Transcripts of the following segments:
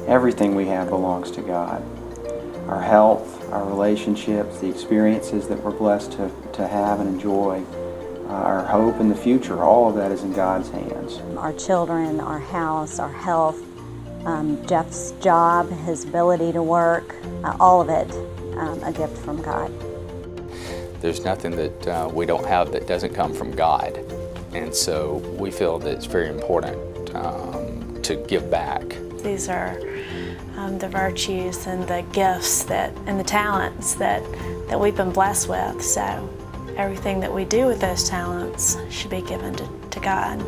Everything we have belongs to God. Our health, our relationships, the experiences that we're blessed to have and enjoy, our hope in the future, all of that is in God's hands. Our children, our house, our health, Jeff's job, his ability to work, all of it a gift from God. There's nothing that we don't have that doesn't come from God, and so we feel that it's very important to give back. These are the virtues and the gifts and the talents that we've been blessed with, so everything that we do with those talents should be given to God.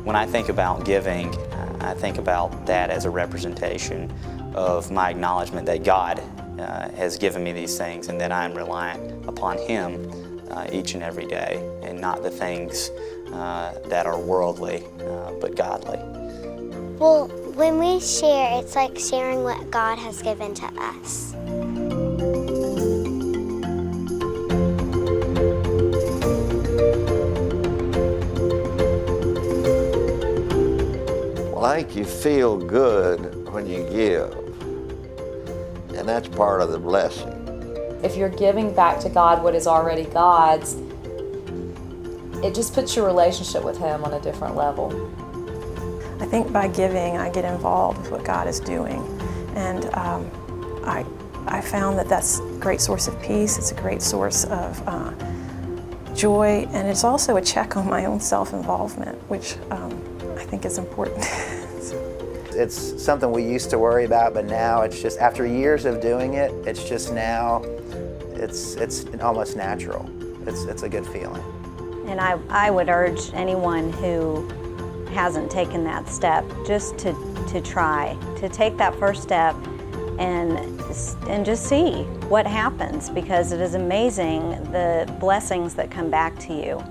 When I think about giving, I think about that as a representation of my acknowledgement that God has given me these things and that I'm reliant upon Him each and every day, and not the things that are worldly but godly. Well, when we share, it's like sharing what God has given to us. Well, I think you feel good when you give, and that's part of the blessing. If you're giving back to God what is already God's, it just puts your relationship with Him on a different level. I think by giving, I get involved with what God is doing, and I found that that's a great source of peace. It's a great source of joy, and it's also a check on my own self-involvement, which I think is important. It's something we used to worry about, but now it's just, after years of doing it, it's just now, it's almost natural. It's a good feeling. And I would urge anyone who hasn't taken that step just to try, to take that first step and just see what happens, because it is amazing the blessings that come back to you.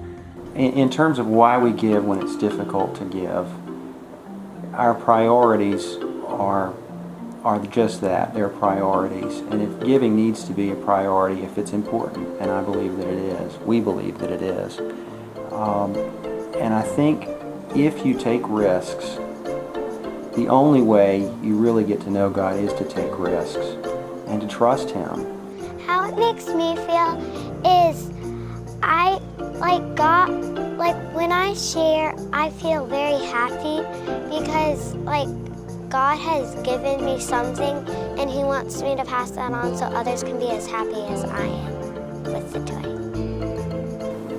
In terms of why we give when it's difficult to give, our priorities are just that, they're priorities. And if giving needs to be a priority, if it's important, and I believe that it is, we believe that it is. And I think if you take risks, the only way you really get to know God is to take risks and to trust Him. How it makes me feel is when I share, I feel very happy because God has given me something and He wants me to pass that on so others can be as happy as I am with the joy.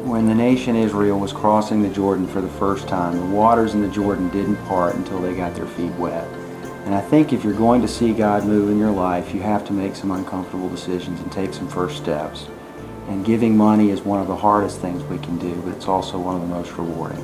When the nation Israel was crossing the Jordan for the first time, the waters in the Jordan didn't part until they got their feet wet. And I think if you're going to see God move in your life, you have to make some uncomfortable decisions and take some first steps. And giving money is one of the hardest things we can do, but it's also one of the most rewarding.